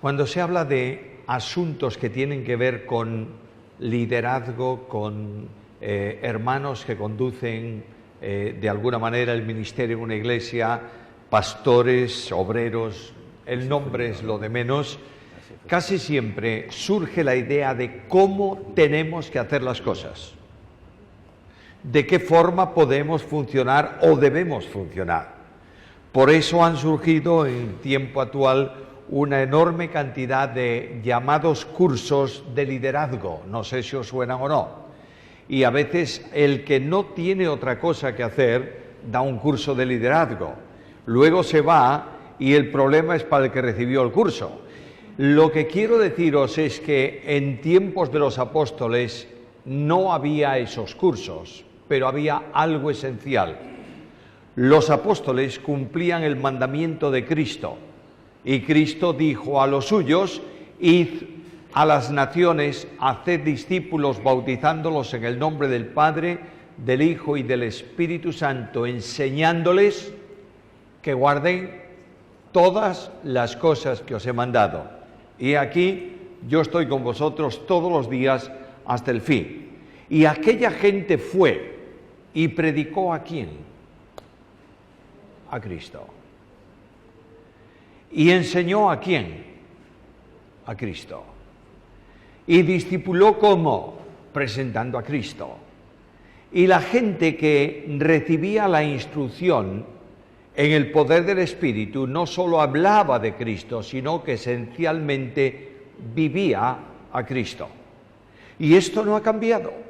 Cuando se habla de asuntos que tienen que ver con liderazgo, con hermanos que conducen de alguna manera el ministerio en una iglesia, pastores, obreros, el nombre es lo de menos, casi siempre surge la idea de cómo tenemos que hacer las cosas, de qué forma podemos funcionar o debemos funcionar. Por eso han surgido en tiempo actual una enorme cantidad de llamados cursos de liderazgo, no sé si os suenan o no. Y a veces el que no tiene otra cosa que hacer da un curso de liderazgo. Luego se va y el problema es para el que recibió el curso. Lo que quiero deciros es que en tiempos de los apóstoles no había esos cursos, pero había algo esencial. Los apóstoles cumplían el mandamiento de Cristo y Cristo dijo a los suyos: id a las naciones, haced discípulos bautizándolos en el nombre del Padre, del Hijo y del Espíritu Santo, enseñándoles que guarden todas las cosas que os he mandado. Y aquí yo estoy con vosotros todos los días hasta el fin. Y aquella gente fue y predicó ¿a quién? A Cristo. ¿Y enseñó a quién? A Cristo. ¿Y discipuló cómo? Presentando a Cristo. Y la gente que recibía la instrucción en el poder del Espíritu no solo hablaba de Cristo, sino que esencialmente vivía a Cristo. Y esto no ha cambiado.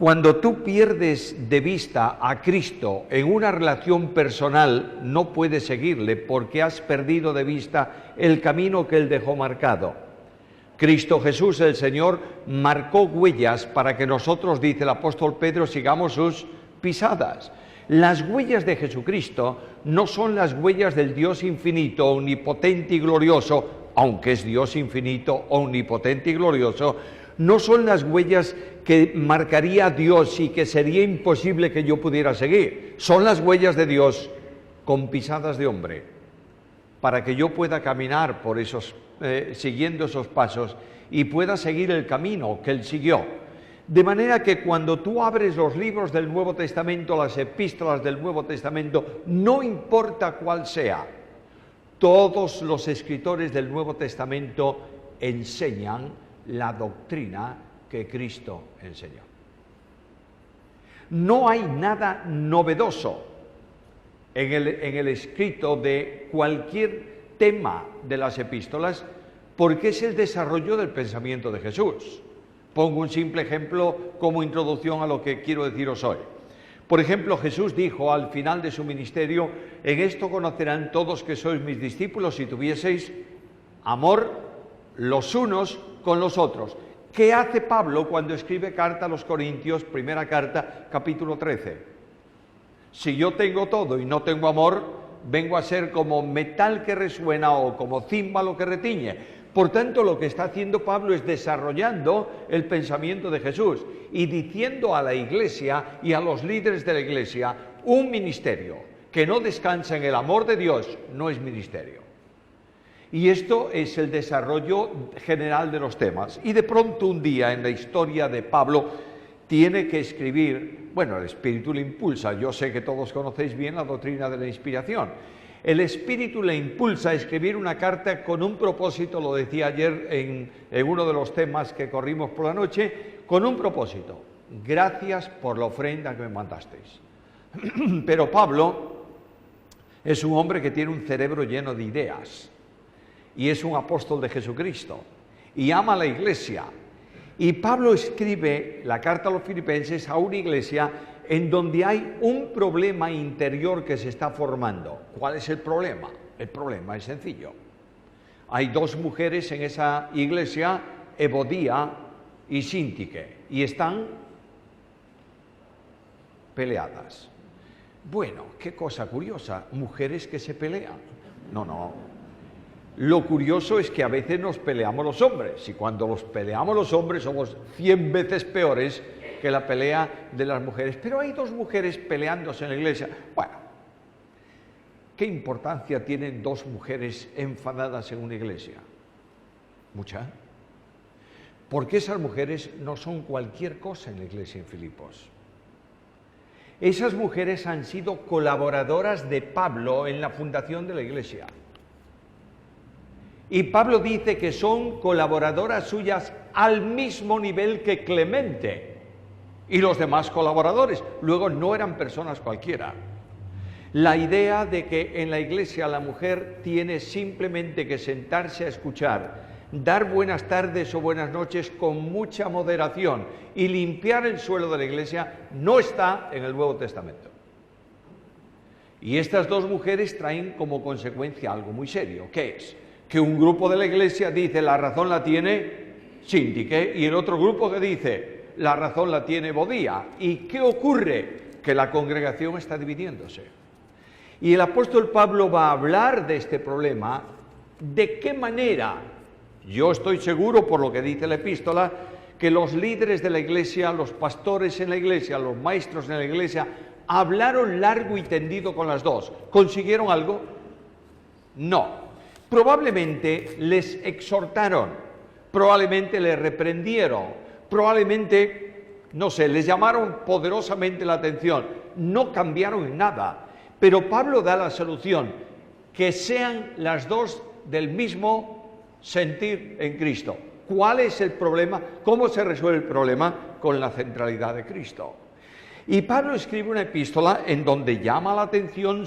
Cuando tú pierdes de vista a Cristo en una relación personal, no puedes seguirle porque has perdido de vista el camino que Él dejó marcado. Cristo Jesús, el Señor, marcó huellas para que nosotros, dice el apóstol Pedro, sigamos sus pisadas. Las huellas de Jesucristo no son las huellas del Dios infinito, omnipotente y glorioso, aunque es Dios infinito, omnipotente y glorioso. No son las huellas que marcaría Dios y que sería imposible que yo pudiera seguir. Son las huellas de Dios con pisadas de hombre, para que yo pueda caminar por esos, siguiendo esos pasos y pueda seguir el camino que Él siguió. De manera que cuando tú abres los libros del Nuevo Testamento, las epístolas del Nuevo Testamento, no importa cuál sea, todos los escritores del Nuevo Testamento enseñan la doctrina que Cristo enseñó. No hay nada novedoso en el escrito de cualquier tema de las epístolas, porque es el desarrollo del pensamiento de Jesús. Pongo un simple ejemplo como introducción a lo que quiero deciros hoy. Por ejemplo, Jesús dijo al final de su ministerio: en esto conocerán todos que sois mis discípulos si tuvieseis amor los unos con los otros. ¿Qué hace Pablo cuando escribe carta a los Corintios, primera carta, capítulo 13? Si yo tengo todo y no tengo amor, vengo a ser como metal que resuena o como címbalo que retiñe. Por tanto, lo que está haciendo Pablo es desarrollando el pensamiento de Jesús y diciendo a la Iglesia y a los líderes de la Iglesia: un ministerio que no descansa en el amor de Dios no es ministerio. Y esto es el desarrollo general de los temas. Y de pronto un día en la historia de Pablo tiene que escribir, bueno, el Espíritu le impulsa. Yo sé que todos conocéis bien la doctrina de la inspiración. El Espíritu le impulsa a escribir una carta con un propósito, lo decía ayer en uno de los temas que corrimos por la noche, con un propósito: gracias por la ofrenda que me mandasteis. Pero Pablo es un hombre que tiene un cerebro lleno de ideas y es un apóstol de Jesucristo y ama a la iglesia. Y Pablo escribe la carta a los filipenses a una iglesia en donde hay un problema interior que se está formando. ¿Cuál es el problema? El problema es sencillo. Hay dos mujeres en esa iglesia, Evodía y Síntique, y están peleadas. Bueno, qué cosa curiosa, mujeres que se pelean. No. Lo curioso es que a veces nos peleamos los hombres, y cuando nos peleamos los hombres somos 100 veces peores que la pelea de las mujeres. Pero hay dos mujeres peleándose en la iglesia. Bueno, ¿qué importancia tienen dos mujeres enfadadas en una iglesia? Mucha. Porque esas mujeres no son cualquier cosa en la iglesia en Filipos. Esas mujeres han sido colaboradoras de Pablo en la fundación de la iglesia. Y Pablo dice que son colaboradoras suyas al mismo nivel que Clemente y los demás colaboradores. Luego no eran personas cualquiera. La idea de que en la iglesia la mujer tiene simplemente que sentarse a escuchar, dar buenas tardes o buenas noches con mucha moderación y limpiar el suelo de la iglesia no está en el Nuevo Testamento. Y estas dos mujeres traen como consecuencia algo muy serio, que es que un grupo de la iglesia dice la razón la tiene Síntique y el otro grupo que dice la razón la tiene Bodía. ¿Y qué ocurre? Que la congregación está dividiéndose. Y el apóstol Pablo va a hablar de este problema, de qué manera. Yo estoy seguro, por lo que dice la epístola, que los líderes de la iglesia, los pastores en la iglesia, los maestros en la iglesia, hablaron largo y tendido con las dos. ¿Consiguieron algo? No. Probablemente les exhortaron, probablemente les reprendieron, probablemente, no sé, les llamaron poderosamente la atención. No cambiaron en nada. Pero Pablo da la solución, que sean las dos del mismo sentir en Cristo. ¿Cuál es el problema? ¿Cómo se resuelve el problema? Con la centralidad de Cristo. Y Pablo escribe una epístola en donde llama la atención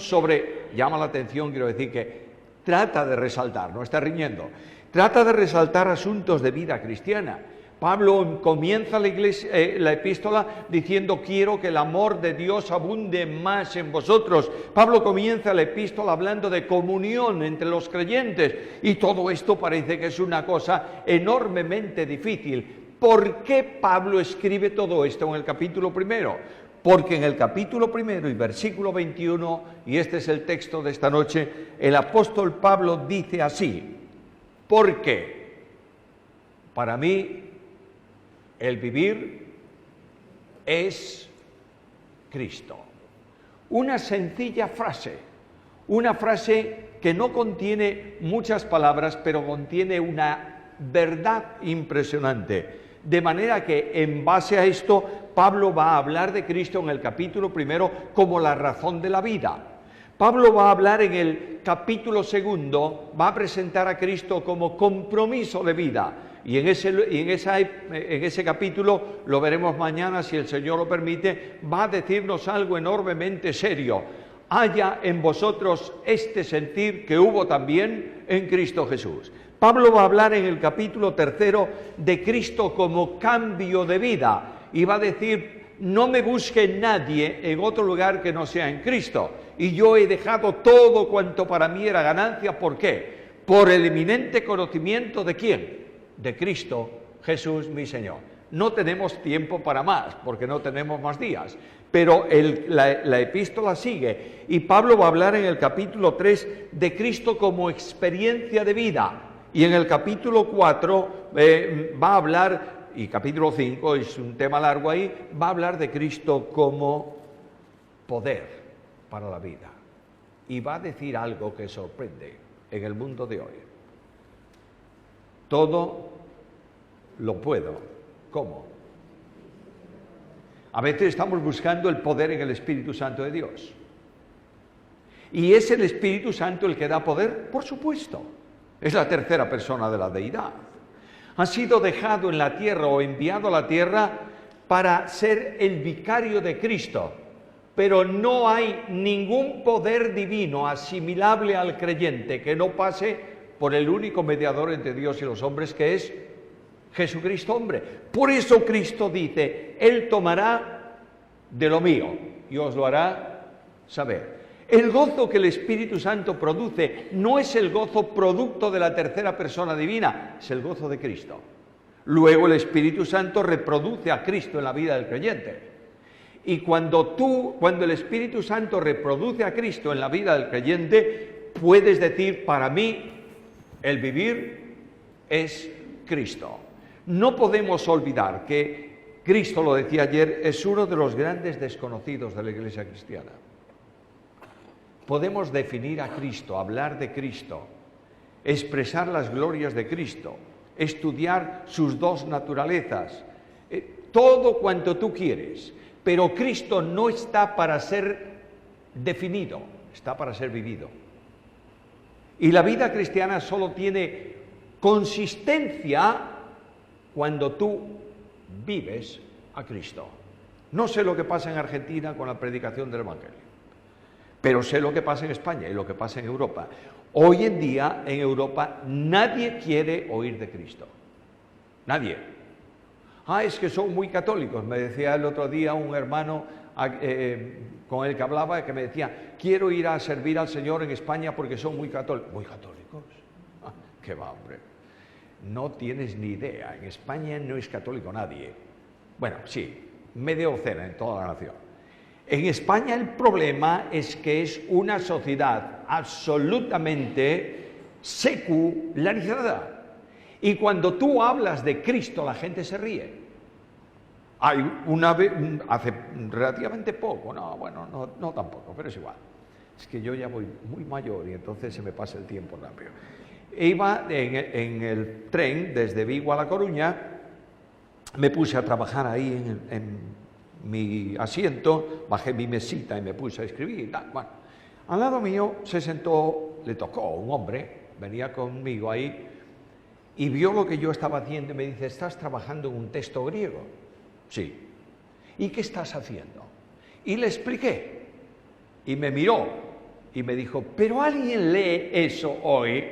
quiero decir que trata de resaltar, no está riñendo, trata de resaltar asuntos de vida cristiana. Pablo comienza la epístola diciendo quiero que el amor de Dios abunde más en vosotros. Pablo comienza la epístola hablando de comunión entre los creyentes y todo esto parece que es una cosa enormemente difícil. ¿Por qué Pablo escribe todo esto en el capítulo primero? Porque en el capítulo primero y versículo 21, y este es el texto de esta noche, el apóstol Pablo dice así: porque para mí el vivir es Cristo. Una sencilla frase, una frase que no contiene muchas palabras, pero contiene una verdad impresionante. De manera que en base a esto, Pablo va a hablar de Cristo en el capítulo primero como la razón de la vida. Pablo va a hablar en el capítulo segundo, va a presentar a Cristo como compromiso de vida. Y en ese capítulo, lo veremos mañana si el Señor lo permite, va a decirnos algo enormemente serio. Haya en vosotros este sentir que hubo también en Cristo Jesús. Pablo va a hablar en el capítulo tercero de Cristo como cambio de vida y va a decir: no me busque nadie en otro lugar que no sea en Cristo. Y yo he dejado todo cuanto para mí era ganancia. ¿Por qué? Por el eminente conocimiento de ¿quién? De Cristo Jesús mi Señor. No tenemos tiempo para más, porque no tenemos más días, pero la epístola sigue, y Pablo va a hablar en el capítulo 3 de Cristo como experiencia de vida, y en el capítulo 4 va a hablar, y capítulo 5 es un tema largo ahí, va a hablar de Cristo como poder para la vida, y va a decir algo que sorprende en el mundo de hoy. Todo lo puedo. ¿Cómo? A veces estamos buscando el poder en el Espíritu Santo de Dios. ¿Y es el Espíritu Santo el que da poder? Por supuesto. Es la tercera persona de la deidad. Ha sido dejado en la tierra o enviado a la tierra para ser el vicario de Cristo. Pero no hay ningún poder divino asimilable al creyente que no pase por el único mediador entre Dios y los hombres, que es Jesucristo hombre. Por eso Cristo dice: Él tomará de lo mío y os lo hará saber. El gozo que el Espíritu Santo produce no es el gozo producto de la tercera persona divina, es el gozo de Cristo. Luego el Espíritu Santo reproduce a Cristo en la vida del creyente. Y cuando el Espíritu Santo reproduce a Cristo en la vida del creyente, puedes decir: para mí el vivir es Cristo. No podemos olvidar que Cristo, lo decía ayer, es uno de los grandes desconocidos de la Iglesia cristiana. Podemos definir a Cristo, hablar de Cristo, expresar las glorias de Cristo, estudiar sus dos naturalezas, todo cuanto tú quieres, pero Cristo no está para ser definido, está para ser vivido. Y la vida cristiana solo tiene consistencia cuando tú vives a Cristo. No sé lo que pasa en Argentina con la predicación del Evangelio, pero sé lo que pasa en España y lo que pasa en Europa. Hoy en día en Europa nadie quiere oír de Cristo. Nadie. Es que son muy católicos. Me decía el otro día un hermano con el que hablaba, que me decía, quiero ir a servir al Señor en España porque son muy católicos. ¿Muy católicos? ¿Qué va, hombre? No tienes ni idea. En España no es católico nadie. Bueno, sí, media docena en toda la nación. En España el problema es que es una sociedad absolutamente secularizada. Y cuando tú hablas de Cristo, la gente se ríe. Hay una vez, hace relativamente poco, no tampoco, pero es igual. Es que yo ya voy muy mayor y entonces se me pasa el tiempo rápido. Iba en el tren desde Vigo a La Coruña, me puse a trabajar ahí en mi asiento, bajé mi mesita y me puse a escribir y tal. Bueno, al lado mío se sentó, le tocó un hombre, venía conmigo ahí, y vio lo que yo estaba haciendo y me dice, ¿estás trabajando en un texto griego? Sí. ¿Y qué estás haciendo? Y le expliqué. Y me miró y me dijo, ¿pero alguien lee eso hoy?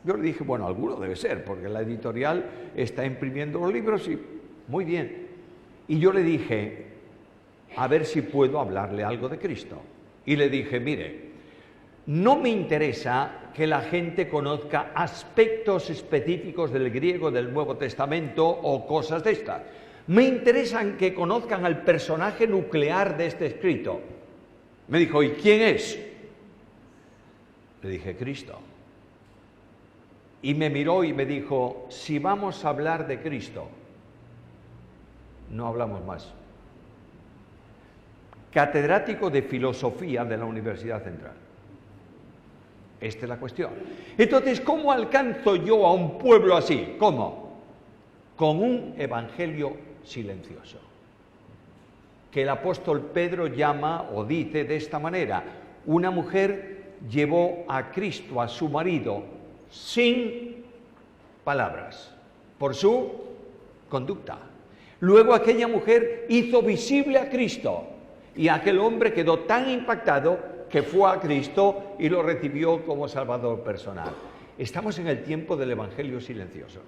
Yo le dije, bueno, alguno debe ser, porque la editorial está imprimiendo los libros y muy bien. Y yo le dije, a ver si puedo hablarle algo de Cristo. Y le dije, mire, no me interesa que la gente conozca aspectos específicos del griego del Nuevo Testamento o cosas de estas. Me interesan que conozcan al personaje nuclear de este escrito. Me dijo, ¿y quién es? Le dije, Cristo. Y me miró y me dijo, si vamos a hablar de Cristo, no hablamos más. Catedrático de Filosofía de la Universidad Central. Esta es la cuestión. Entonces, ¿cómo alcanzo yo a un pueblo así? ¿Cómo? Con un evangelio silencioso, que el apóstol Pedro llama o dice de esta manera: una mujer llevó a Cristo, a su marido, sin palabras, por su conducta. Luego aquella mujer hizo visible a Cristo y aquel hombre quedó tan impactado que fue a Cristo y lo recibió como Salvador personal. Estamos en el tiempo del evangelio silencioso.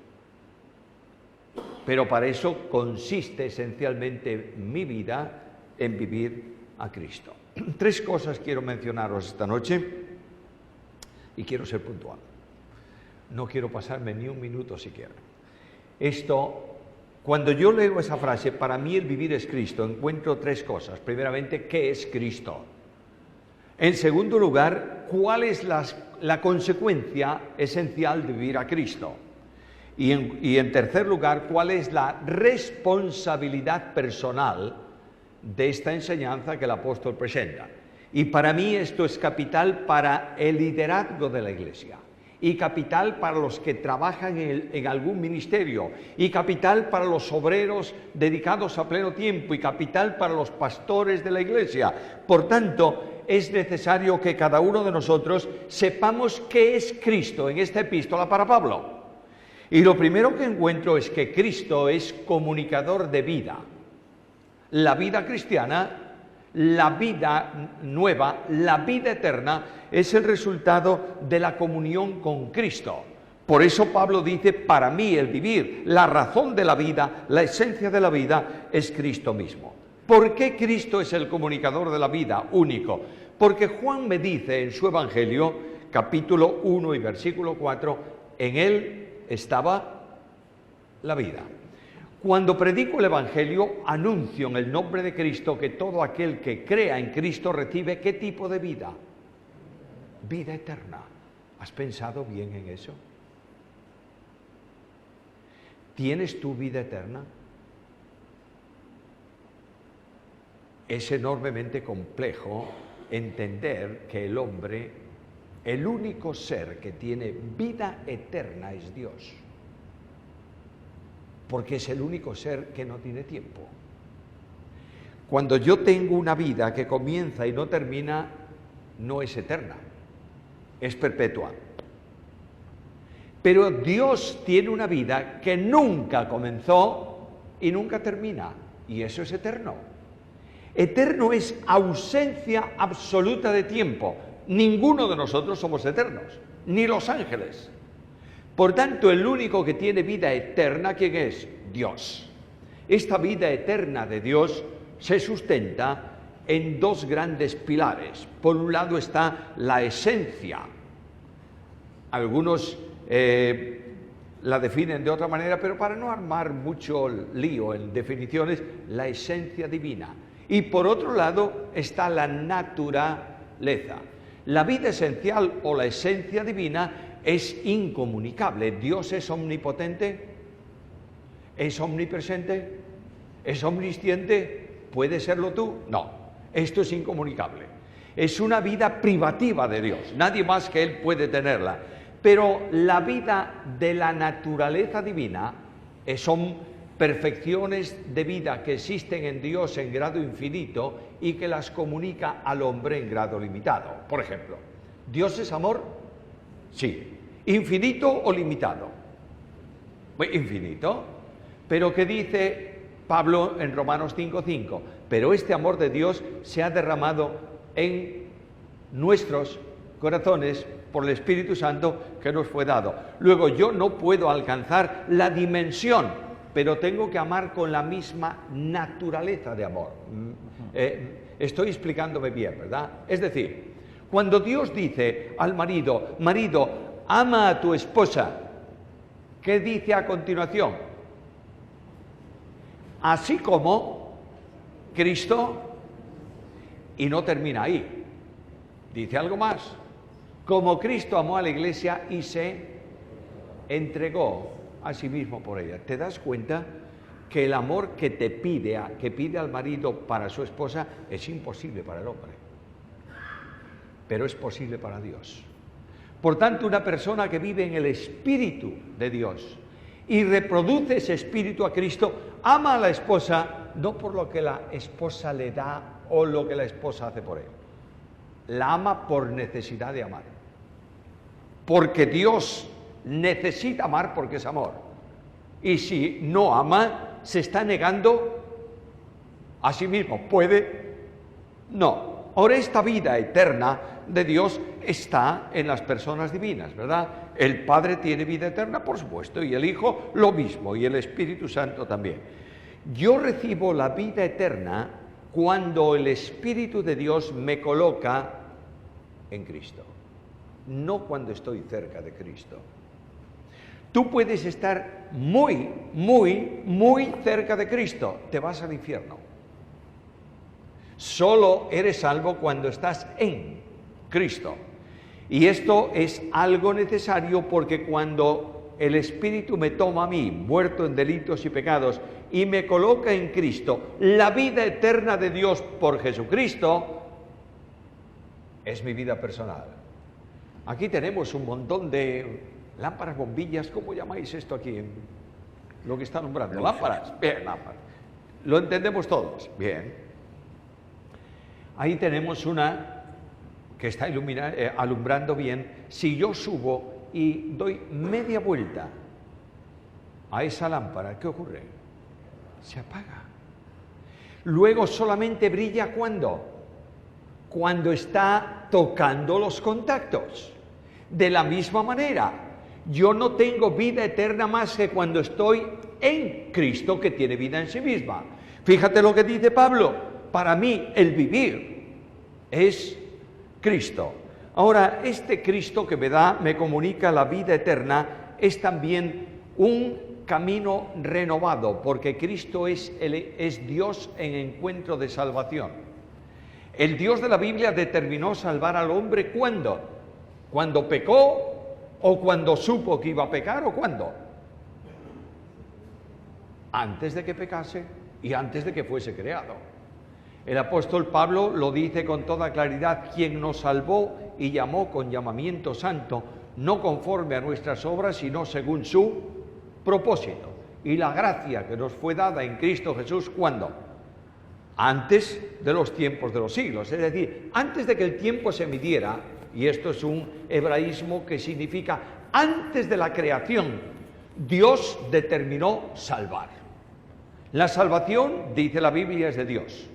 Pero para eso consiste esencialmente mi vida en vivir a Cristo. 3 cosas quiero mencionaros esta noche y quiero ser puntual. No quiero pasarme ni un minuto siquiera. Cuando yo leo esa frase, para mí el vivir es Cristo, encuentro 3 cosas. Primeramente, ¿qué es Cristo? En segundo lugar, ¿cuál es la consecuencia esencial de vivir a Cristo? Y en tercer lugar, ¿cuál es la responsabilidad personal de esta enseñanza que el apóstol presenta? Y para mí esto es capital para el liderazgo de la Iglesia, y capital para los que trabajan en algún ministerio, y capital para los obreros dedicados a pleno tiempo, y capital para los pastores de la Iglesia. Por tanto, es necesario que cada uno de nosotros sepamos qué es Cristo en esta epístola para Pablo. Y lo primero que encuentro es que Cristo es comunicador de vida. La vida cristiana, la vida nueva, la vida eterna, es el resultado de la comunión con Cristo. Por eso Pablo dice, para mí el vivir, la razón de la vida, la esencia de la vida, es Cristo mismo. ¿Por qué Cristo es el comunicador de la vida único? Porque Juan me dice en su Evangelio, capítulo 1 y versículo 4, en él estaba la vida. Cuando predico el Evangelio, anuncio en el nombre de Cristo que todo aquel que crea en Cristo recibe ¿qué tipo de vida? Vida eterna. ¿Has pensado bien en eso? ¿Tienes tu vida eterna? Es enormemente complejo entender que el hombre, el único ser que tiene vida eterna es Dios. porque es el único ser que no tiene tiempo. Cuando yo tengo una vida que comienza y no termina, no es eterna, es perpetua. Pero Dios tiene una vida que nunca comenzó y nunca termina, y eso es eterno. Eterno es ausencia absoluta de tiempo. Ninguno de nosotros somos eternos, ni los ángeles. Por tanto, el único que tiene vida eterna, ¿quién es? Dios. Esta vida eterna de Dios se sustenta en dos grandes pilares. Por un lado está la esencia. Algunos la definen de otra manera, pero para no armar mucho lío en definiciones, la esencia divina. Y por otro lado está la naturaleza. La vida esencial o la esencia divina es incomunicable. Dios es omnipotente, es omnipresente, es omnisciente. ¿Puede serlo tú? No, esto es incomunicable. Es una vida privativa de Dios, nadie más que Él puede tenerla. Pero la vida de la naturaleza divina son perfecciones de vida que existen en Dios en grado infinito y que las comunica al hombre en grado limitado. Por ejemplo, ¿Dios es amor? Sí. ¿Infinito o limitado? Infinito. Pero ¿qué dice Pablo en Romanos 5:5? Pero este amor de Dios se ha derramado en nuestros corazones por el Espíritu Santo que nos fue dado. Luego, yo no puedo alcanzar la dimensión, pero tengo que amar con la misma naturaleza de amor. Estoy explicándome bien, ¿verdad? Es decir, cuando Dios dice al marido, marido, ama a tu esposa, ¿qué dice a continuación? Así como Cristo, y no termina ahí, dice algo más. Como Cristo amó a la iglesia y se entregó a sí mismo por ella. ¿Te das cuenta que el amor que pide al marido para su esposa es imposible para el hombre? Pero es posible para Dios. Por tanto, una persona que vive en el Espíritu de Dios y reproduce ese Espíritu a Cristo, ama a la esposa no por lo que la esposa le da o lo que la esposa hace por él. La ama por necesidad de amar. Porque Dios necesita amar porque es amor. Y si no ama, se está negando a sí mismo. ¿Puede? No. Ahora, esta vida eterna de Dios está en las personas divinas, ¿verdad? El Padre tiene vida eterna, por supuesto, y el Hijo lo mismo, y el Espíritu Santo también. Yo recibo la vida eterna cuando el Espíritu de Dios me coloca en Cristo, no cuando estoy cerca de Cristo. Tú puedes estar muy, muy, muy cerca de Cristo, te vas al infierno. Solo eres salvo cuando estás en Cristo. Y esto es algo necesario porque cuando el Espíritu me toma a mí, muerto en delitos y pecados, y me coloca en Cristo, la vida eterna de Dios por Jesucristo es mi vida personal. Aquí tenemos un montón de lámparas, bombillas, ¿cómo llamáis esto aquí? Lo que está nombrando, lámparas. Bien, lámparas. Lo entendemos todos. Bien. Ahí tenemos una que está alumbrando bien. Si yo subo y doy media vuelta a esa lámpara, ¿qué ocurre? Se apaga. Luego solamente brilla ¿cuándo? Cuando está tocando los contactos. De la misma manera, yo no tengo vida eterna más que cuando estoy en Cristo, que tiene vida en sí misma. Fíjate lo que dice Pablo: para mí el vivir es Cristo. Ahora, este Cristo que me comunica la vida eterna, es también un camino renovado, porque Cristo es Dios en encuentro de salvación. El Dios de la Biblia determinó salvar al hombre ¿cuándo? ¿Cuando pecó o cuando supo que iba a pecar o cuándo? Antes de que pecase y antes de que fuese creado. El apóstol Pablo lo dice con toda claridad: quien nos salvó y llamó con llamamiento santo, no conforme a nuestras obras, sino según su propósito. y la gracia que nos fue dada en Cristo Jesús, ¿cuándo? Antes de los tiempos de los siglos, es decir, antes de que el tiempo se midiera, y esto es un hebraísmo que significa antes de la creación, Dios determinó salvar. La salvación, dice la Biblia, es de Dios.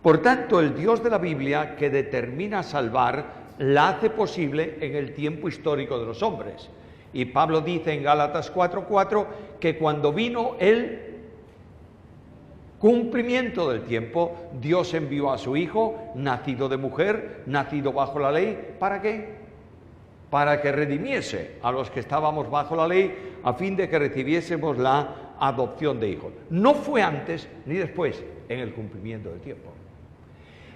Por tanto, el Dios de la Biblia que determina salvar, la hace posible en el tiempo histórico de los hombres. Y Pablo dice en Gálatas 4:4 que cuando vino el cumplimiento del tiempo, Dios envió a su Hijo, nacido de mujer, nacido bajo la ley, ¿para qué? Para que redimiese a los que estábamos bajo la ley, a fin de que recibiésemos la adopción de hijos. No fue antes ni después, en el cumplimiento del tiempo.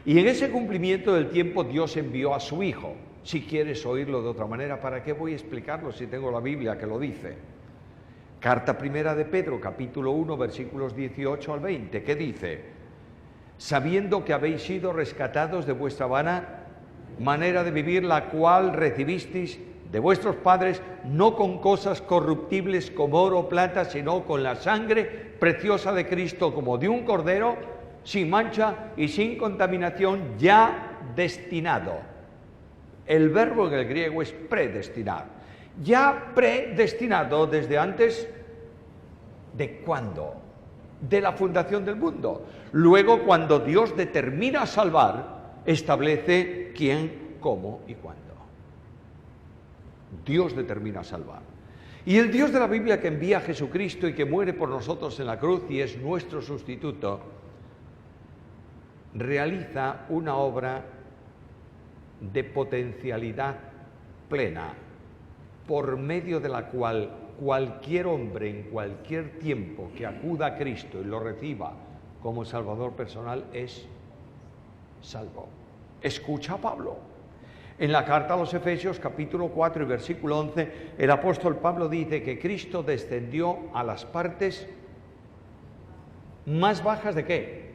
Y en ese cumplimiento del tiempo Dios envió a su Hijo. Si quieres oírlo de otra manera, ¿para qué voy a explicarlo si tengo la Biblia que lo dice? Carta primera de Pedro, capítulo 1, versículos 18 al 20, ¿qué dice? Sabiendo que habéis sido rescatados de vuestra vana manera de vivir, la cual recibisteis de vuestros padres, no con cosas corruptibles como oro o plata, sino con la sangre preciosa de Cristo, como de un cordero, sin mancha y sin contaminación, ya destinado. El verbo en el griego es predestinar. Ya predestinado desde antes de ¿cuándo? De la fundación del mundo. Luego, cuando Dios determina salvar, establece quién, cómo y cuándo. Dios determina salvar. Y el Dios de la Biblia que envía a Jesucristo y que muere por nosotros en la cruz y es nuestro sustituto, realiza una obra de potencialidad plena, por medio de la cual cualquier hombre en cualquier tiempo que acuda a Cristo y lo reciba como Salvador personal es salvo. Escucha a Pablo. En la carta a los Efesios, capítulo 4 y versículo 11, el apóstol Pablo dice que Cristo descendió a las partes más bajas ¿de qué?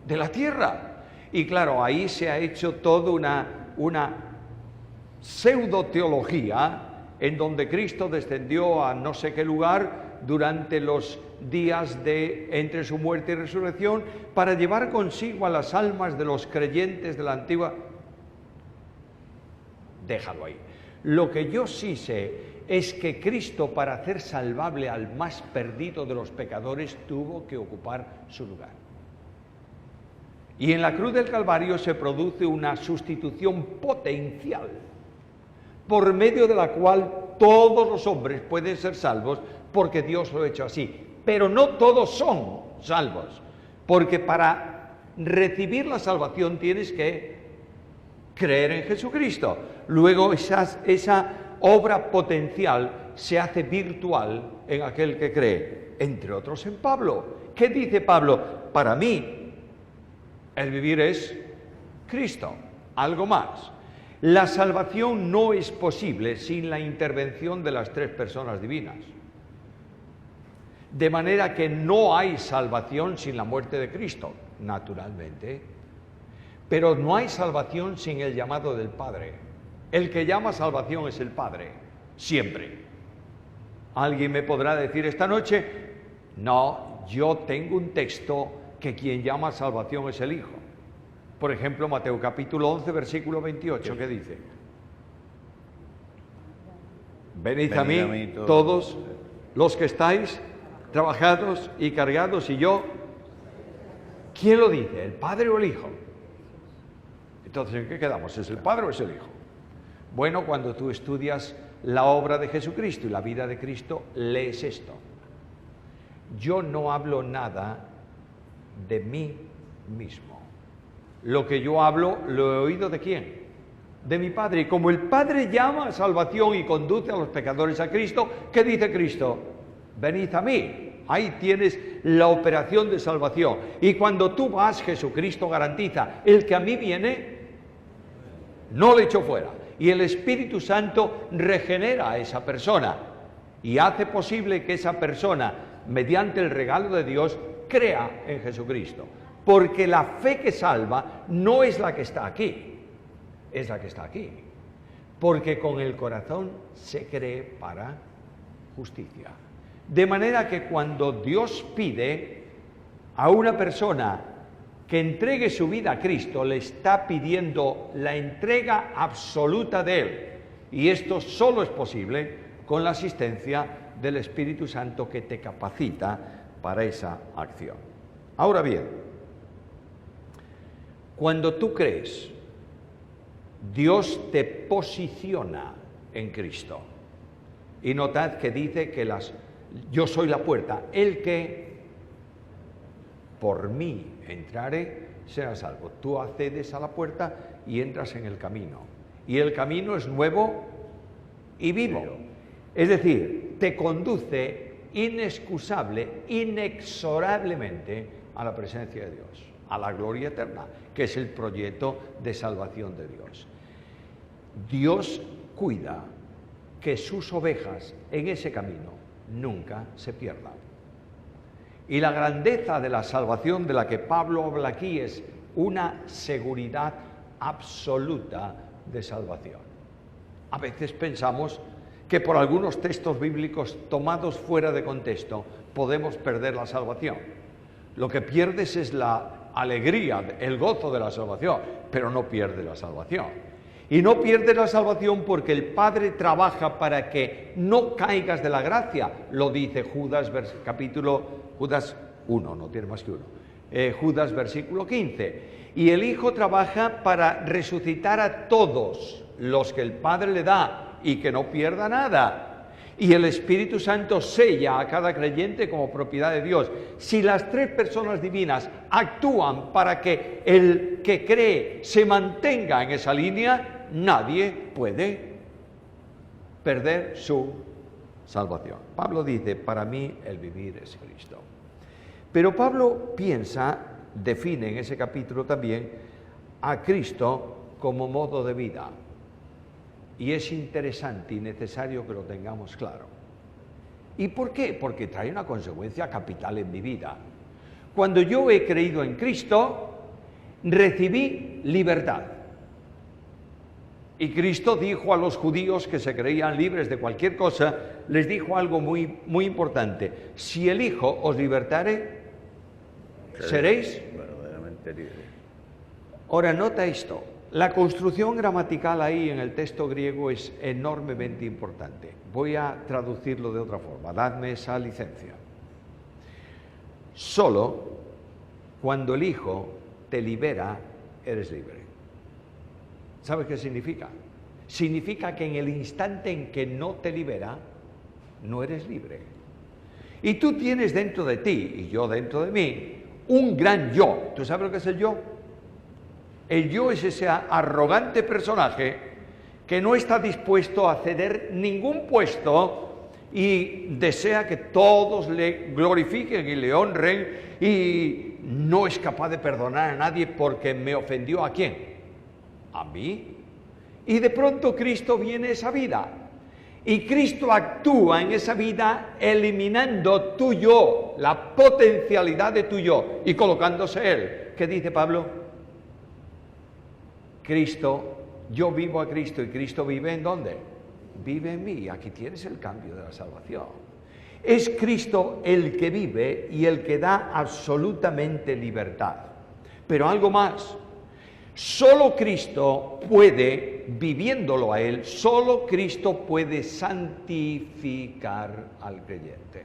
De la tierra. Y claro, ahí se ha hecho toda una pseudo-teología en donde Cristo descendió a no sé qué lugar durante los días entre su muerte y resurrección para llevar consigo a las almas de los creyentes de la antigua. Déjalo ahí. Lo que yo sí sé es que Cristo, para hacer salvable al más perdido de los pecadores, tuvo que ocupar su lugar. Y en la cruz del Calvario se produce una sustitución potencial, por medio de la cual todos los hombres pueden ser salvos, porque Dios lo ha hecho así. Pero no todos son salvos, porque para recibir la salvación tienes que creer en Jesucristo. Luego esa obra potencial se hace virtual en aquel que cree, entre otros en Pablo. ¿Qué dice Pablo? Para mí, el vivir es Cristo, algo más. La salvación no es posible sin la intervención de las tres personas divinas. De manera que no hay salvación sin la muerte de Cristo, naturalmente. Pero no hay salvación sin el llamado del Padre. El que llama salvación es el Padre, siempre. Alguien me podrá decir esta noche, no, yo tengo un texto que quien llama salvación es el Hijo. Por ejemplo, Mateo capítulo 11, versículo 28, ¿qué dice? Venid a mí todos los que estáis trabajados y cargados, y yo, ¿quién lo dice? ¿El Padre o el Hijo? Entonces, ¿en qué quedamos? ¿Es el Padre o es el Hijo? Bueno, cuando tú estudias la obra de Jesucristo y la vida de Cristo, lees esto. Yo no hablo nada de mí mismo. Lo que yo hablo, lo he oído ¿de quién? De mi Padre. Y como el Padre llama a salvación y conduce a los pecadores a Cristo, ¿qué dice Cristo? Venid a mí. Ahí tienes la operación de salvación. Y cuando tú vas, Jesucristo garantiza, el que a mí viene, no le echo fuera. Y el Espíritu Santo regenera a esa persona y hace posible que esa persona, mediante el regalo de Dios, crea en Jesucristo. Porque la fe que salva no es la que está aquí, es la que está aquí. Porque con el corazón se cree para justicia, De manera que cuando Dios pide a una persona que entregue su vida a Cristo, le está pidiendo la entrega absoluta de Él. Y esto solo es posible con la asistencia del Espíritu Santo que te capacita para esa acción. Ahora bien, cuando tú crees, Dios te posiciona en Cristo. Y notad que dice que yo soy la puerta, el que por mí entrare será salvo. Tú accedes a la puerta y entras en el camino. Y el camino es nuevo y vivo. Es decir, te conduce inexorablemente a la presencia de Dios, a la gloria eterna, que es el proyecto de salvación de Dios. Dios cuida que sus ovejas en ese camino nunca se pierdan. Y la grandeza de la salvación de la que Pablo habla aquí es una seguridad absoluta de salvación. A veces pensamos que por algunos textos bíblicos tomados fuera de contexto podemos perder la salvación. Lo que pierdes es la alegría, el gozo de la salvación, pero no pierdes la salvación. Y no pierdes la salvación porque el Padre trabaja para que no caigas de la gracia. Lo dice Judas 1, no tiene más que uno. Judas versículo 15. Y el Hijo trabaja para resucitar a todos los que el Padre le da y que no pierda nada. Y el Espíritu Santo sella a cada creyente como propiedad de Dios. Si las tres personas divinas actúan para que el que cree se mantenga en esa línea, nadie puede perder su salvación. Pablo dice, para mí el vivir es Cristo. Pero Pablo define en ese capítulo también a Cristo como modo de vida. Y es interesante y necesario que lo tengamos claro. ¿Y por qué? Porque trae una consecuencia capital en mi vida. Cuando yo he creído en Cristo, recibí libertad. Y Cristo dijo a los judíos que se creían libres de cualquier cosa, les dijo algo muy, muy importante. Si el Hijo os libertare, seréis verdaderamente libres. Ahora, nota esto. La construcción gramatical ahí en el texto griego es enormemente importante. Voy a traducirlo de otra forma. Dadme esa licencia. Solo cuando el Hijo te libera, eres libre. ¿Sabes qué significa? Significa que en el instante en que no te libera, no eres libre. Y tú tienes dentro de ti, y yo dentro de mí, un gran yo. ¿Tú sabes lo que es el yo? El yo es ese arrogante personaje que no está dispuesto a ceder ningún puesto y desea que todos le glorifiquen y le honren y no es capaz de perdonar a nadie porque me ofendió. ¿A quién? A mí. Y de pronto Cristo viene a esa vida y Cristo actúa en esa vida eliminando tu yo, la potencialidad de tu yo y colocándose Él. ¿Qué dice Pablo? Cristo, yo vivo a Cristo y Cristo vive ¿en dónde? Vive en mí. Aquí tienes el cambio de la salvación. Es Cristo el que vive y el que da absolutamente libertad. Pero algo más. Solo Cristo puede, viviéndolo a Él, solo Cristo puede santificar al creyente.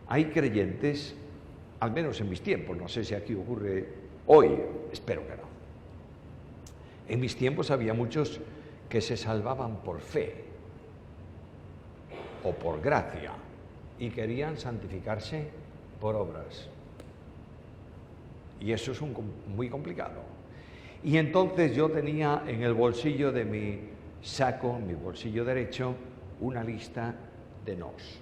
Hay creyentes, al menos en mis tiempos, no sé si aquí ocurre hoy, espero que no. En mis tiempos había muchos que se salvaban por fe o por gracia y querían santificarse por obras. Y eso es muy complicado. Y entonces yo tenía en el bolsillo de mi saco, en mi bolsillo derecho, una lista de nos.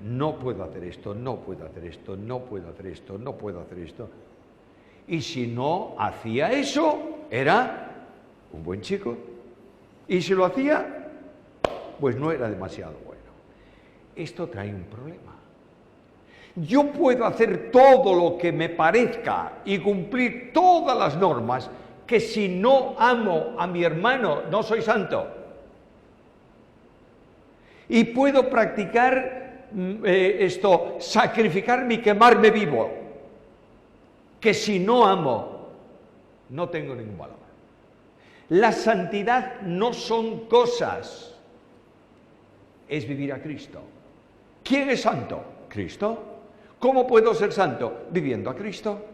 No puedo hacer esto, no puedo hacer esto, no puedo hacer esto, no puedo hacer esto. Y si no hacía eso, era un buen chico. Y si lo hacía, pues no era demasiado bueno. Esto trae un problema. Yo puedo hacer todo lo que me parezca y cumplir todas las normas, que si no amo a mi hermano no soy santo. Y puedo practicar sacrificarme y quemarme vivo, que si no amo, no tengo ningún valor. La santidad no son cosas, es vivir a Cristo. ¿Quién es santo? Cristo. ¿Cómo puedo ser santo? Viviendo a Cristo.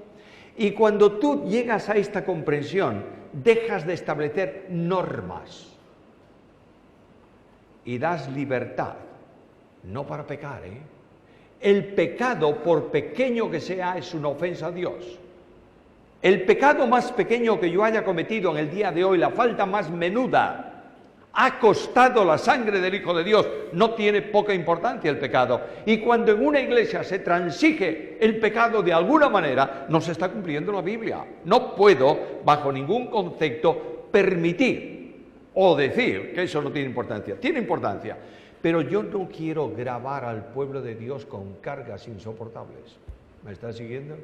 Y cuando tú llegas a esta comprensión, dejas de establecer normas y das libertad, no para pecar, ¿eh? El pecado, por pequeño que sea, es una ofensa a Dios. El pecado más pequeño que yo haya cometido en el día de hoy, la falta más menuda, ha costado la sangre del Hijo de Dios. No tiene poca importancia el pecado. Y cuando en una iglesia se transige el pecado de alguna manera, no se está cumpliendo la Biblia. No puedo, bajo ningún concepto, permitir o decir que eso no tiene importancia. Tiene importancia. Pero yo no quiero gravar al pueblo de Dios con cargas insoportables. ¿Me está siguiendo?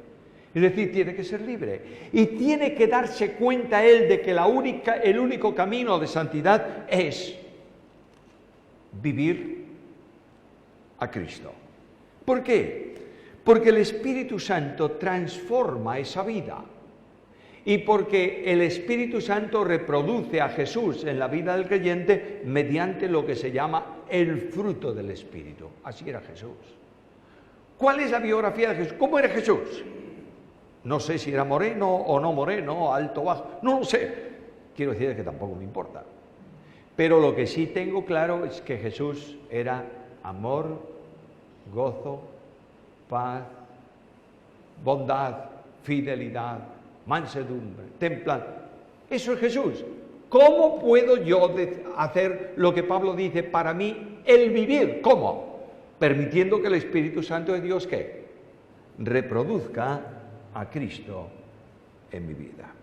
Es decir, tiene que ser libre y tiene que darse cuenta él de que el único camino de santidad es vivir a Cristo. ¿Por qué? Porque el Espíritu Santo transforma esa vida y porque el Espíritu Santo reproduce a Jesús en la vida del creyente mediante lo que se llama el fruto del Espíritu. Así era Jesús. ¿Cuál es la biografía de Jesús? ¿Cómo era Jesús? No sé si era moreno o no moreno, alto o bajo, no lo sé. Quiero decir que tampoco me importa. Pero lo que sí tengo claro es que Jesús era amor, gozo, paz, bondad, fidelidad, mansedumbre, templanza. Eso es Jesús. ¿Cómo puedo yo hacer lo que Pablo dice para mí, el vivir? ¿Cómo? Permitiendo que el Espíritu Santo de Dios, ¿qué? Reproduzca a Cristo en mi vida.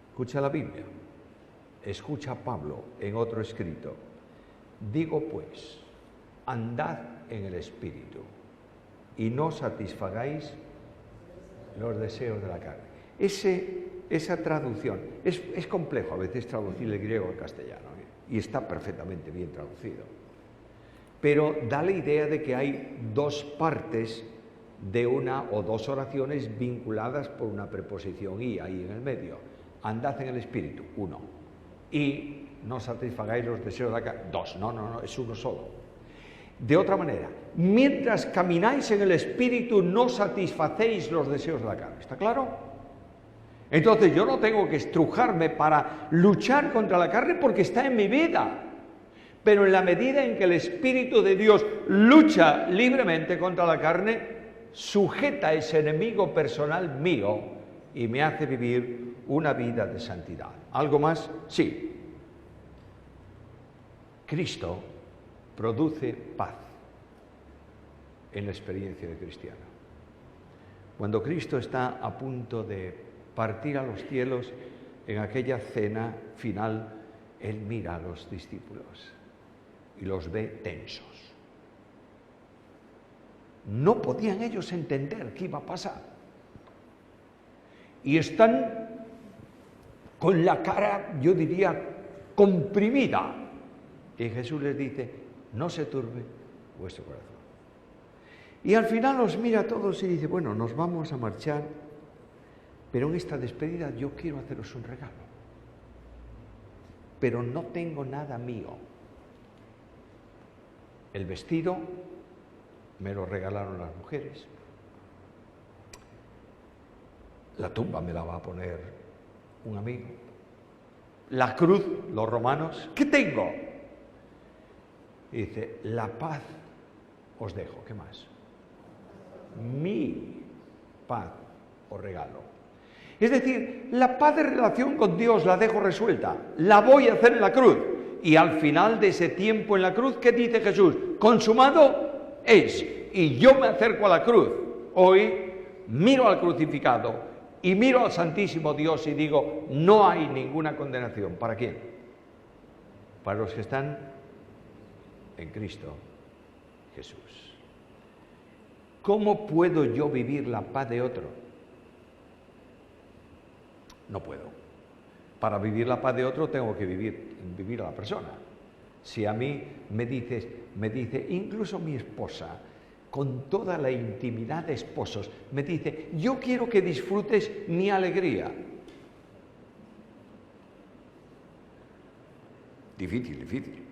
Escucha la Biblia, escucha a Pablo en otro escrito. Digo pues, andad en el Espíritu y no satisfagáis los deseos de la carne. Esa traducción, es complejo a veces traducir el griego al castellano, y está perfectamente bien traducido. Pero da la idea de que hay dos partes de una o dos oraciones vinculadas por una preposición y ahí en el medio. Andad en el Espíritu, uno. Y no satisfagáis los deseos de la carne, dos. No, es uno solo. De otra manera, mientras camináis en el Espíritu no satisfacéis los deseos de la carne. ¿Está claro? Entonces yo no tengo que estrujarme para luchar contra la carne porque está en mi vida. Pero en la medida en que el Espíritu de Dios lucha libremente contra la carne, sujeta a ese enemigo personal mío y me hace vivir una vida de santidad. ¿Algo más? Sí. Cristo produce paz en la experiencia de cristiano. Cuando Cristo está a punto de partir a los cielos en aquella cena final, Él mira a los discípulos y los ve tensos. No podían ellos entender qué iba a pasar. Y están con la cara, yo diría, comprimida. Y Jesús les dice, no se turbe vuestro corazón. Y al final los mira a todos y dice, bueno, nos vamos a marchar, pero en esta despedida yo quiero haceros un regalo. Pero no tengo nada mío. El vestido me lo regalaron las mujeres. La tumba me la va a poner un amigo. La cruz, los romanos. ¿Qué tengo? Y dice, la paz os dejo. ¿Qué más? Mi paz os regalo. Es decir, la paz de relación con Dios la dejo resuelta. La voy a hacer en la cruz. Y al final de ese tiempo en la cruz, ¿qué dice Jesús? Consumado es. Y yo me acerco a la cruz. Hoy miro al crucificado y miro al Santísimo Dios y digo, no hay ninguna condenación. ¿Para quién? Para los que están en Cristo Jesús. ¿Cómo puedo yo vivir la paz de otro? No puedo. Para vivir la paz de otro tengo que vivir a la persona. Si a mí me dice, incluso mi esposa, con toda la intimidad de esposos, me dice, yo quiero que disfrutes mi alegría. Difícil,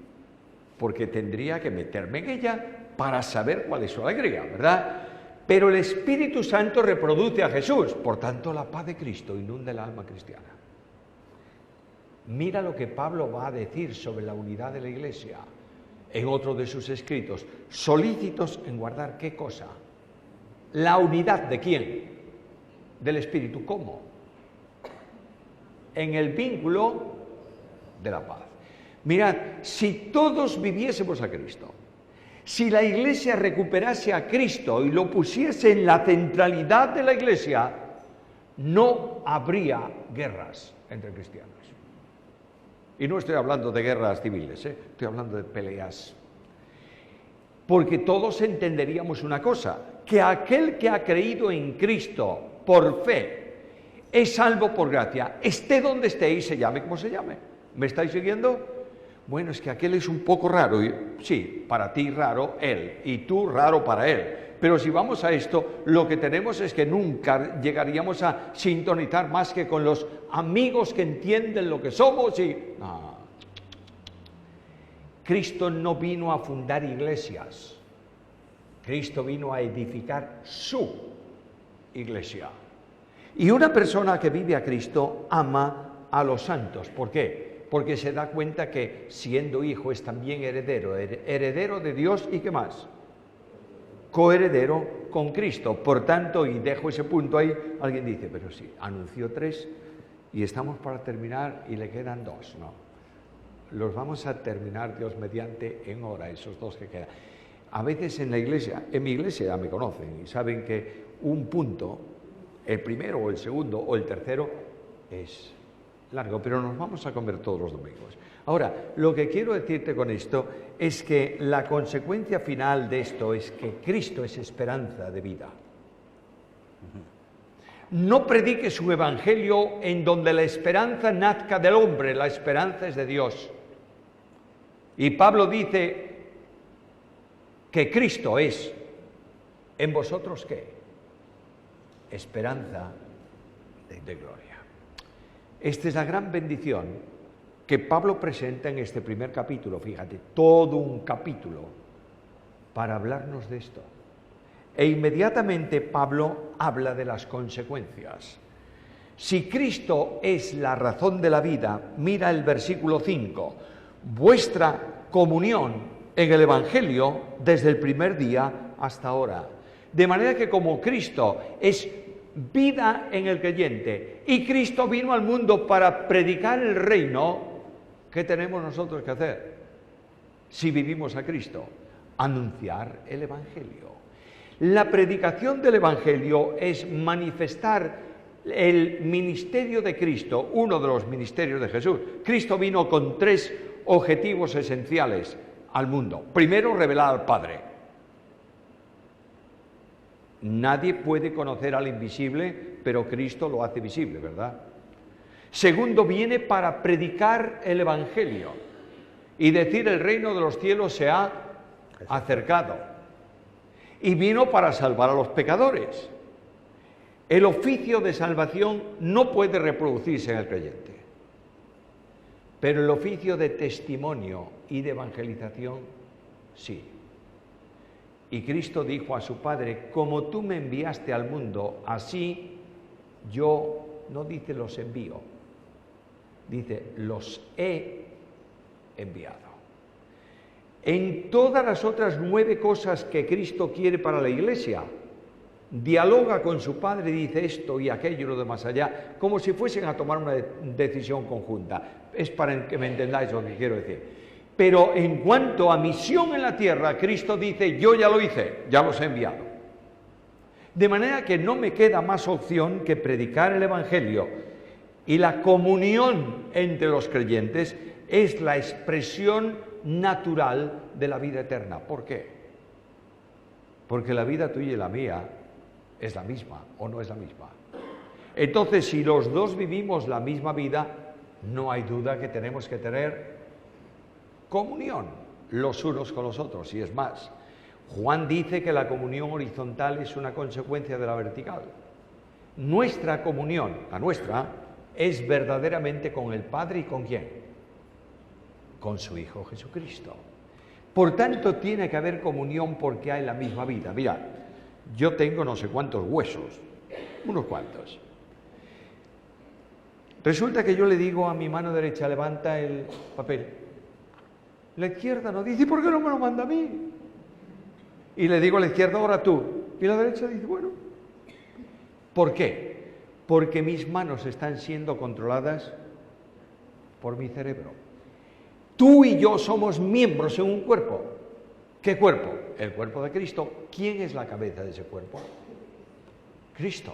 porque tendría que meterme en ella para saber cuál es su alegría, ¿verdad? Pero el Espíritu Santo reproduce a Jesús, por tanto la paz de Cristo inunda el alma cristiana. Mira lo que Pablo va a decir sobre la unidad de la Iglesia en otro de sus escritos, solícitos en guardar ¿qué cosa? La unidad ¿de quién? Del Espíritu. ¿Cómo? En el vínculo de la paz. Mirad, si todos viviésemos a Cristo, si la Iglesia recuperase a Cristo y lo pusiese en la centralidad de la Iglesia, no habría guerras entre cristianos. Y no estoy hablando de guerras civiles, estoy hablando de peleas. Porque todos entenderíamos una cosa, que aquel que ha creído en Cristo por fe es salvo por gracia, esté donde esté y se llame como se llame. ¿Me estáis siguiendo? Bueno, es que aquel es un poco raro. Sí, para ti raro él y tú raro para él. Pero si vamos a esto, lo que tenemos es que nunca llegaríamos a sintonizar más que con los amigos que entienden lo que somos y... No. Cristo no vino a fundar iglesias. Cristo vino a edificar su iglesia. Y una persona que vive a Cristo ama a los santos. ¿Por qué? Porque se da cuenta que siendo hijo es también heredero. Heredero de Dios y ¿qué más? Coheredero con Cristo. Por tanto, y dejo ese punto ahí, alguien dice, pero sí, anunció 3 y estamos para terminar y le quedan 2. No, los vamos a terminar Dios mediante en hora, esos 2 que quedan. A veces en la iglesia, en mi iglesia ya me conocen y saben que un punto, el primero o el segundo o el tercero es largo, pero nos vamos a comer todos los domingos. Ahora, lo que quiero decirte con esto es que la consecuencia final de esto es que Cristo es esperanza de vida. No predique su evangelio en donde la esperanza nazca del hombre, la esperanza es de Dios. Y Pablo dice que Cristo es en vosotros ¿qué? Esperanza de gloria. Esta es la gran bendición que Pablo presenta en este primer capítulo, fíjate, todo un capítulo para hablarnos de esto. E inmediatamente Pablo habla de las consecuencias. Si Cristo es la razón de la vida, mira el versículo 5, vuestra comunión en el Evangelio desde el primer día hasta ahora. De manera que como Cristo es vida en el creyente y Cristo vino al mundo para predicar el reino, ¿qué tenemos nosotros que hacer? Si vivimos a Cristo, anunciar el Evangelio. La predicación del Evangelio es manifestar el ministerio de Cristo, uno de los ministerios de Jesús. Cristo vino con 3 objetivos esenciales al mundo. Primero, revelar al Padre. Nadie puede conocer al invisible, pero Cristo lo hace visible, ¿verdad? Segundo, viene para predicar el Evangelio y decir el reino de los cielos se ha acercado. Y vino para salvar a los pecadores. El oficio de salvación no puede reproducirse en el creyente, pero el oficio de testimonio y de evangelización sí. Y Cristo dijo a su Padre, como tú me enviaste al mundo, así yo, no dice los envío, dice los he enviado. En todas las otras 9 cosas que Cristo quiere para la Iglesia, dialoga con su Padre y dice esto y aquello y lo de más allá, como si fuesen a tomar una decisión conjunta. Es para que me entendáis lo que quiero decir. Pero en cuanto a misión en la tierra, Cristo dice, yo ya lo hice, ya los he enviado. De manera que no me queda más opción que predicar el Evangelio. Y la comunión entre los creyentes es la expresión natural de la vida eterna. ¿Por qué? Porque la vida tuya y la mía es la misma o no es la misma. Entonces, si los dos vivimos la misma vida, no hay duda que tenemos que tener comunión los unos con los otros. Y es más, Juan dice que la comunión horizontal es una consecuencia de la vertical. Nuestra comunión, la nuestra, es verdaderamente con el Padre. ¿Y con quién? Con su Hijo Jesucristo. Por tanto, tiene que haber comunión porque hay la misma vida. Mira, yo tengo no sé cuántos huesos, unos cuantos. Resulta que yo le digo a mi mano derecha, levanta el papel. La izquierda no dice, ¿por qué no me lo manda a mí? Y le digo a la izquierda, ahora tú. Y la derecha dice, bueno. ¿Por qué? Porque mis manos están siendo controladas por mi cerebro. Tú y yo somos miembros en un cuerpo. ¿Qué cuerpo? El cuerpo de Cristo. ¿Quién es la cabeza de ese cuerpo? Cristo.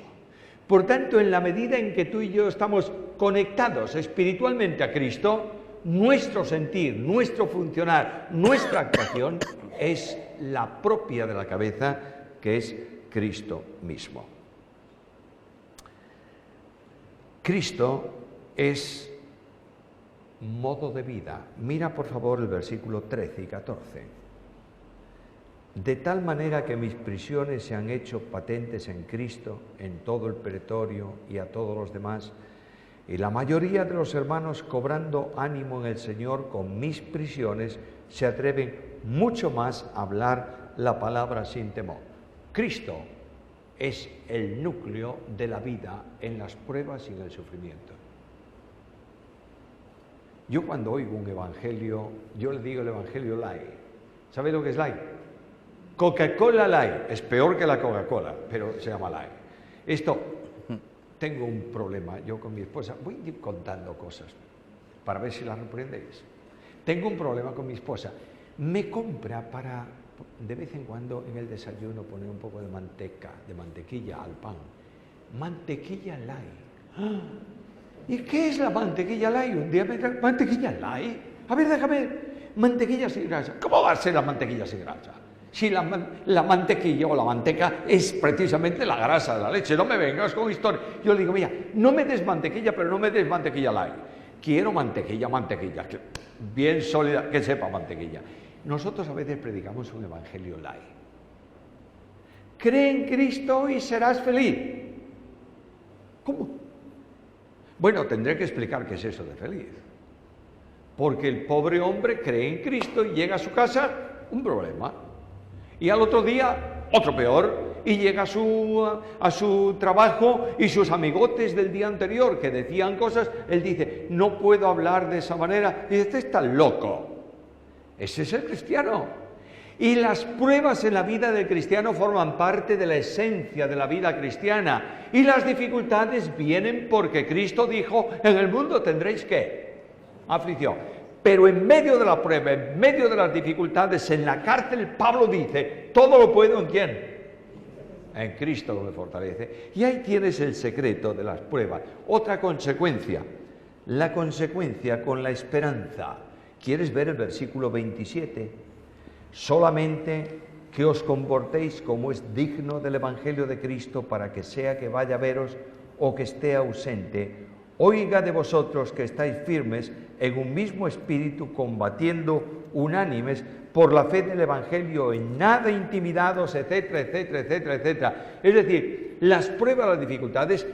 Por tanto, en la medida en que tú y yo estamos conectados espiritualmente a Cristo, nuestro sentir, nuestro funcionar, nuestra actuación es la propia de la cabeza, que es Cristo mismo. Cristo es modo de vida. Mira por favor el versículo 13 y 14. De tal manera que mis prisiones se han hecho patentes en Cristo, en todo el pretorio y a todos los demás, y la mayoría de los hermanos, cobrando ánimo en el Señor con mis prisiones, se atreven mucho más a hablar la palabra sin temor. Cristo es el núcleo de la vida en las pruebas y en el sufrimiento. Yo cuando oigo un evangelio, yo le digo el evangelio light. ¿Sabéis lo que es light? Coca-Cola light. Es peor que la Coca-Cola, pero se llama light. Esto, tengo un problema. Yo con mi esposa, voy a ir contando cosas para ver si las reprendéis. Tengo un problema con mi esposa. Me compra para, de vez en cuando en el desayuno, poner un poco de mantequilla al pan. Mantequilla light. ¿Y qué es la mantequilla light? Un día me trae mantequilla light. A ver, déjame, mantequilla sin grasa. ¿Cómo va a ser la mantequilla sin grasa? Si la mantequilla o la manteca es precisamente la grasa de la leche. No me vengas con historia. Yo le digo, mira, no me des mantequilla, pero no me des mantequilla light. Quiero mantequilla, bien sólida, que sepa mantequilla. Nosotros a veces predicamos un evangelio light. Cree en Cristo y serás feliz. ¿Cómo? Bueno, tendré que explicar qué es eso de feliz. Porque el pobre hombre cree en Cristo y llega a su casa, un problema. Y al otro día, otro peor. Y llega a su trabajo y sus amigotes del día anterior que decían cosas, él dice, no puedo hablar de esa manera. Y dice, este está loco. Ese es el cristiano. Y las pruebas en la vida del cristiano forman parte de la esencia de la vida cristiana. Y las dificultades vienen porque Cristo dijo, en el mundo tendréis ¿qué? Aflicción. Pero en medio de la prueba, en medio de las dificultades, en la cárcel, Pablo dice, todo lo puedo ¿en quién? En Cristo lo me fortalece. Y ahí tienes el secreto de las pruebas. Otra consecuencia, la consecuencia con la esperanza. ¿Quieres ver el versículo 27? Solamente que os comportéis como es digno del Evangelio de Cristo, para que sea que vaya a veros o que esté ausente, oiga de vosotros que estáis firmes en un mismo espíritu, combatiendo unánimes por la fe del Evangelio, en nada intimidados, etcétera, etcétera, etcétera, etcétera. Es decir, las pruebas, las dificultades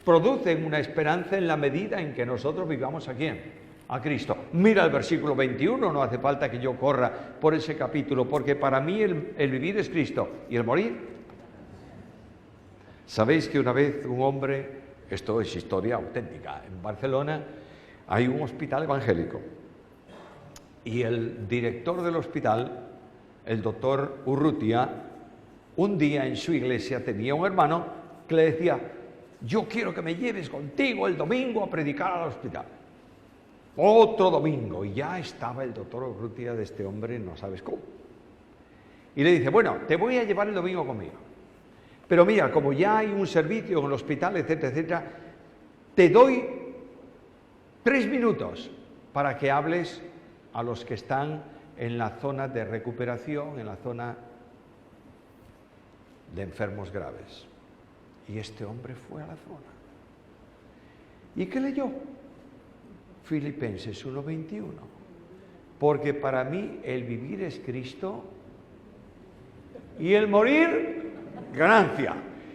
producen una esperanza en la medida en que nosotros vivamos ¿a quién? A Cristo. Mira el versículo 21, no hace falta que yo corra por ese capítulo, porque para mí el vivir es Cristo y el morir. Sabéis que una vez un hombre, esto es historia auténtica, en Barcelona hay un hospital evangélico y el director del hospital, el doctor Urrutia, un día en su iglesia tenía un hermano que le decía, yo quiero que me lleves contigo el domingo a predicar al hospital. Otro domingo, y ya estaba el doctor Urrutia de este hombre, no sabes cómo. Y le dice, bueno, te voy a llevar el domingo conmigo. Pero mira, como ya hay un servicio en el hospital, etcétera, etcétera, te doy 3 minutos para que hables a los que están en la zona de recuperación, en la zona de enfermos graves. Y este hombre fue a la zona. ¿Y qué leyó? Filipenses 1:21. porque para mí el vivir es Cristo y el morir, ganancia.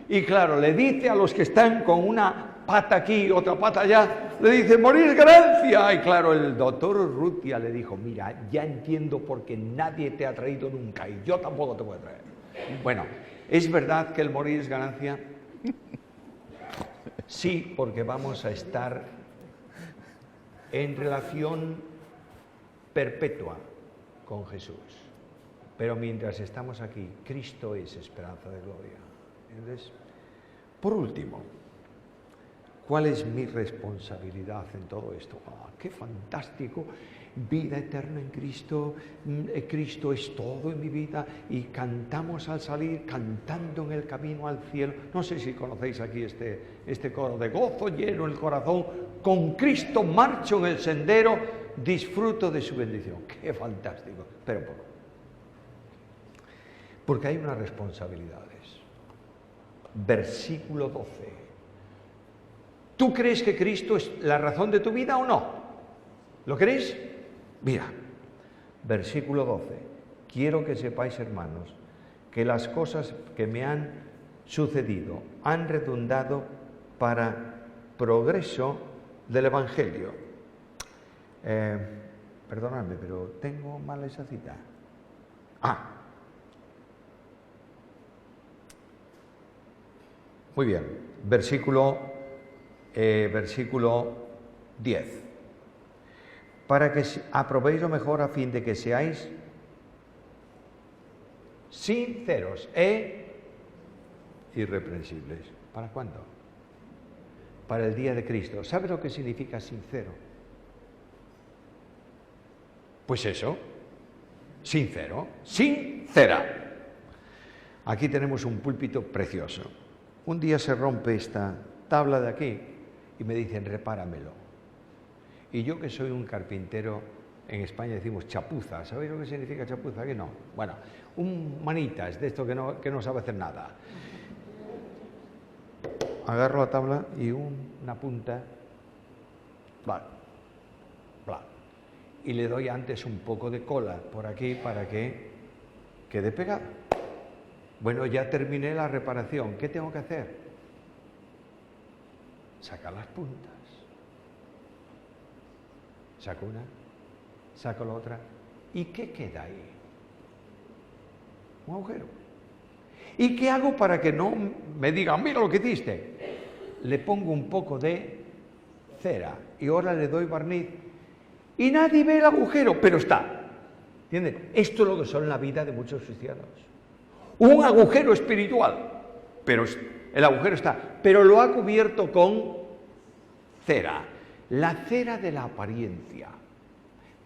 Y claro, le dice a los que están con una pata aquí, otra pata allá, le dice, morir es ganancia. Y claro, el doctor Urrutia le dijo, mira, ya entiendo por qué nadie te ha traído nunca y yo tampoco te voy a traer. Bueno, ¿es verdad que el morir es ganancia? Sí, porque vamos a estar en relación perpetua con Jesús. Pero mientras estamos aquí, Cristo es esperanza de gloria. ¿Entiendes? Por último, ¿cuál es mi responsabilidad en todo esto? ¡Ah, qué fantástico! Vida eterna en Cristo, Cristo es todo en mi vida, y cantamos al salir, cantando en el camino al cielo. No sé si conocéis aquí este coro: de gozo lleno el corazón, con Cristo marcho en el sendero, disfruto de su bendición. ¡Qué fantástico! Pero porque hay unas responsabilidades. Versículo 12. ¿Tú crees que Cristo es la razón de tu vida o no? ¿Lo crees? Mira, versículo 12. Quiero que sepáis, hermanos, que las cosas que me han sucedido han redundado para progreso del Evangelio. Perdonadme, pero tengo mal esa cita. Muy bien, versículo 10. Para que aprobéis lo mejor a fin de que seáis sinceros e irreprensibles. ¿Para cuándo? Para el día de Cristo. ¿Sabe lo que significa sincero? Pues eso, sincero, sincera. Aquí tenemos un púlpito precioso. Un día se rompe esta tabla de aquí y me dicen, repáramelo. Y yo, que soy un carpintero, en España decimos chapuza. ¿Sabéis lo que significa chapuza? ¿Que no? Bueno, un manitas de esto que no sabe hacer nada. Agarro la tabla y una punta, bla, bla. Y le doy antes un poco de cola por aquí para que quede pegada. Bueno, ya terminé la reparación. ¿Qué tengo que hacer? Sacar las puntas. Saco una, saco la otra. ¿Y qué queda ahí? Un agujero. ¿Y qué hago para que no me digan, mira lo que hiciste? Le pongo un poco de cera y ahora le doy barniz y nadie ve el agujero, pero está. ¿Entienden? Esto es lo que son la vida de muchos cristianos. Un agujero espiritual, pero el agujero está, pero lo ha cubierto con cera, la cera de la apariencia.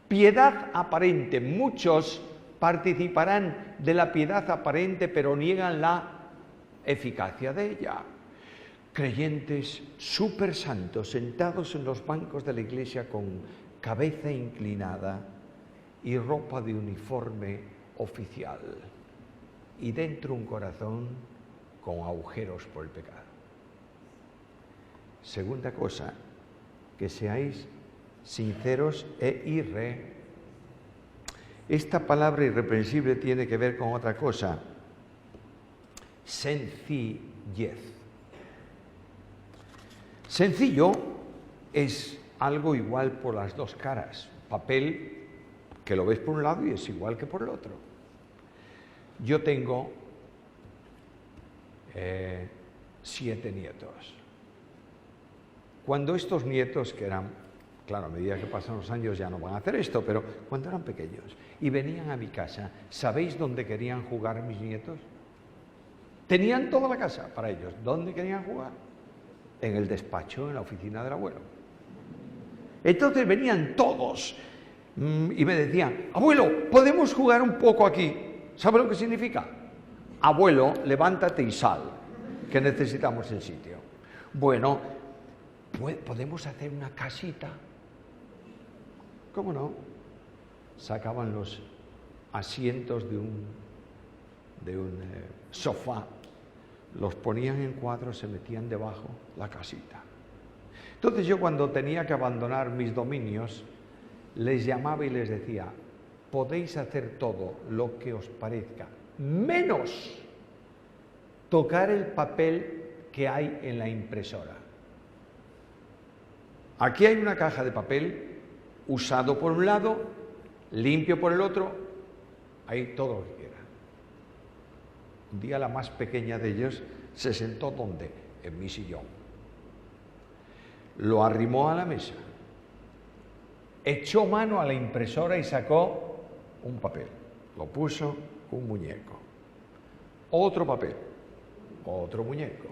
Piedad aparente. Muchos participarán de la piedad aparente, pero niegan la eficacia de ella. Creyentes súper santos, sentados en los bancos de la iglesia con cabeza inclinada y ropa de uniforme oficial. Y dentro un corazón con agujeros por el pecado. Segunda cosa, que seáis sinceros e Esta palabra irreprensible tiene que ver con otra cosa. Sencillez. Sencillo es algo igual por las dos caras. Papel que lo ves por un lado y es igual que por el otro. Yo tengo 7 nietos. Cuando estos nietos, que eran, claro, a medida que pasan los años ya no van a hacer esto, pero cuando eran pequeños y venían a mi casa, ¿sabéis dónde querían jugar mis nietos? Tenían toda la casa para ellos. ¿Dónde querían jugar? En el despacho, en la oficina del abuelo. Entonces venían todos y me decían, abuelo, ¿podemos jugar un poco aquí? ¿Sabe lo que significa? Abuelo, levántate y sal, que necesitamos el sitio. Bueno, ¿podemos hacer una casita? ¿Cómo no? Sacaban los asientos de un sofá, los ponían en cuadros, se metían debajo, la casita. Entonces yo, cuando tenía que abandonar mis dominios, les llamaba y les decía, podéis hacer todo lo que os parezca, menos tocar el papel que hay en la impresora. Aquí hay una caja de papel usado por un lado, limpio por el otro, hay todo lo que quiera. Un día la más pequeña de ellos se sentó ¿dónde? En mi sillón. Lo arrimó a la mesa, echó mano a la impresora y sacó un papel. Lo puso, un muñeco. Otro papel, otro muñeco.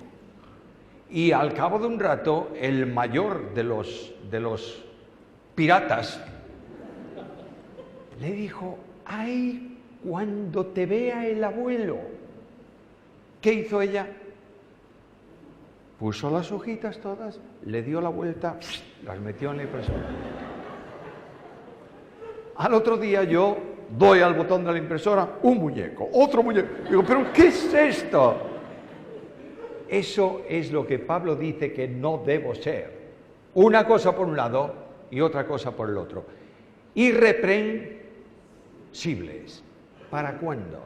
Y al cabo de un rato, el mayor de los piratas le dijo: ¡ay, cuando te vea el abuelo! ¿Qué hizo ella? Puso las hojitas todas, le dio la vuelta, las metió en la impresora. Al otro día yo doy al botón de la impresora, un muñeco, otro muñeco. Digo, ¿pero qué es esto? Eso es lo que Pablo dice que no debo ser. Una cosa por un lado y otra cosa por el otro. Irreprensibles. ¿Para cuándo?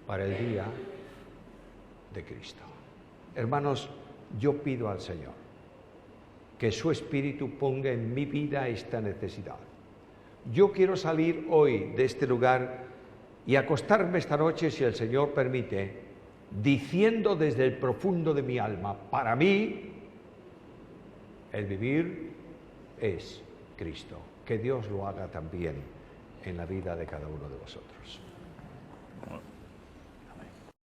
Para el día de Cristo. Hermanos, yo pido al Señor que su Espíritu ponga en mi vida esta necesidad. Yo quiero salir hoy de este lugar y acostarme esta noche, si el Señor permite, diciendo desde el profundo de mi alma: para mí el vivir es Cristo. Que Dios lo haga también en la vida de cada uno de vosotros.